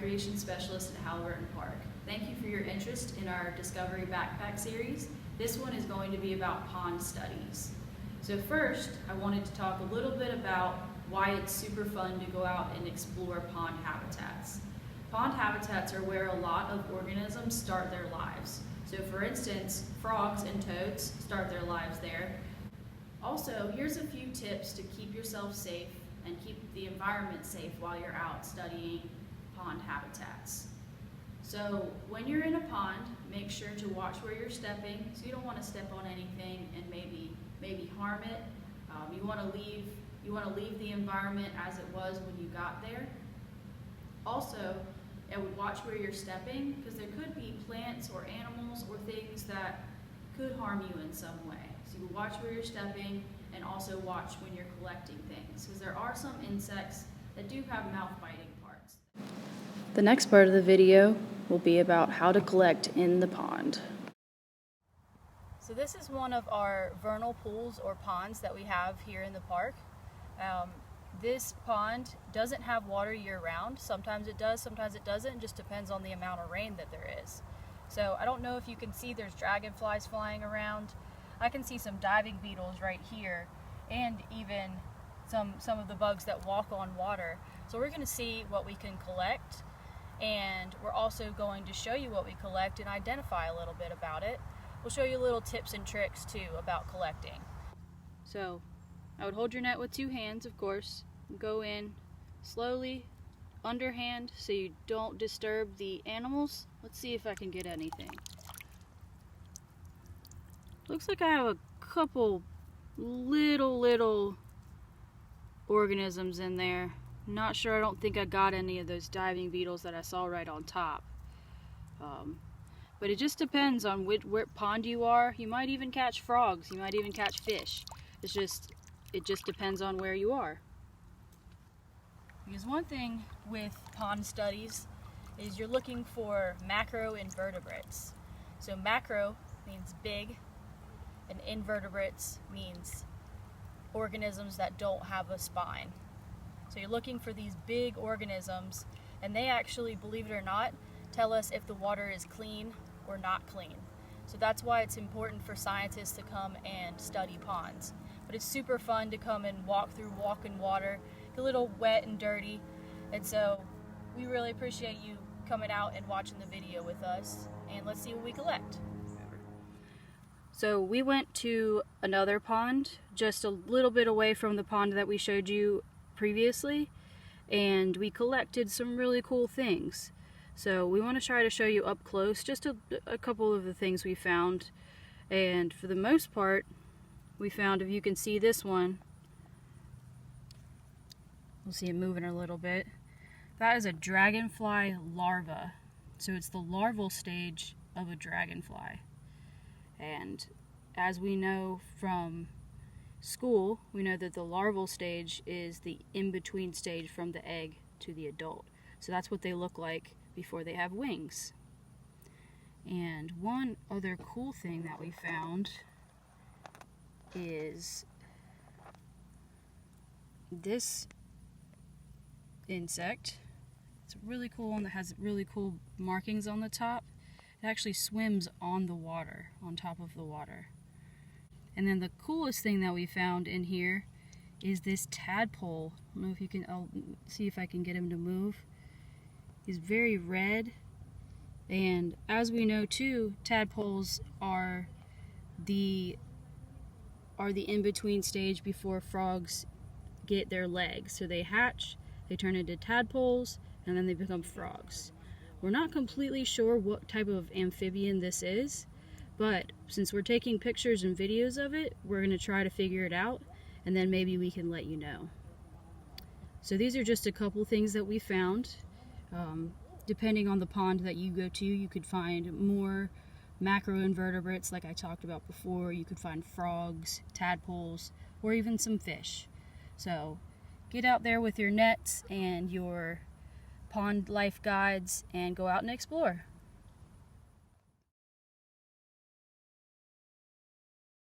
Recreation Specialist at Halyburton Park. Thank you for your interest in our Discovery Backpack series. This one is going to be about pond studies. So first, I wanted to talk a little bit about why it's super fun to go out and explore pond habitats. Pond habitats are where a lot of organisms start their lives. So for instance, frogs and toads start their lives there. Also, here's a few tips to keep yourself safe and keep the environment safe while you're out studying pond habitats. So when you're in a pond, make sure to watch where you're stepping. So you don't want to step on anything and maybe harm it. You want to leave the environment as it was when you got there. Also, I would watch where you're stepping because there could be plants or animals or things that could harm you in some way. So you watch where you're stepping and also watch when you're collecting things because there are some insects that do have mouth-biting parts. The next part of the video will be about how to collect in the pond. So this is one of our vernal pools or ponds that we have here in the park. This pond doesn't have water year-round. Sometimes it does, sometimes it doesn't. It just depends on the amount of rain that there is. So I don't know if you can see there's dragonflies flying around. I can see some diving beetles right here and even some of the bugs that walk on water. So we're going to see what we can collect, and we're also going to show you what we collect and identify a little bit about it. We'll show you little tips and tricks too about collecting. So I would hold your net with two hands, of course. Go in slowly, underhand, so you don't disturb the animals. Let's see if I can get anything. Looks like I have a couple little organisms in there. Not sure, I don't think I got any of those diving beetles that I saw right on top. But it just depends on where pond you are. You might even catch frogs, you might even catch fish. It just depends on where you are. Because one thing with pond studies is you're looking for macroinvertebrates. So macro means big, and invertebrates means organisms that don't have a spine. So you're looking for these big organisms, and they actually, believe it or not, tell us if the water is clean or not clean. So that's why it's important for scientists to come and study ponds. But it's super fun to come and walk in water, get a little wet and dirty. And so we really appreciate you coming out and watching the video with us. And let's see what we collect. So we went to another pond, just a little bit away from the pond that we showed you previously. And we collected some really cool things. So we want to try to show you up close just a couple of the things we found. And for the most part, we found, if you can see this one, we'll see it moving a little bit. That is a dragonfly larva. So it's the larval stage of a dragonfly. And as we know from school, we know that the larval stage is the in-between stage from the egg to the adult. So that's what they look like before they have wings. And one other cool thing that we found is this insect. It's a really cool one that has really cool markings on the top. It actually swims on the water, on top of the water. And then the coolest thing that we found in here is this tadpole. I don't know if you can, I'll see if I can get him to move. He's very red, and as we know too, tadpoles are the in-between stage before frogs get their legs. So they hatch, they turn into tadpoles, and then they become frogs. We're not completely sure what type of amphibian this is, but since we're taking pictures and videos of it, we're going to try to figure it out, and then maybe we can let you know. So these are just a couple things that we found. Depending on the pond that you go to, you could find more macroinvertebrates like I talked about before. You could find frogs, tadpoles, or even some fish. So get out there with your nets and your pond life guides and go out and explore.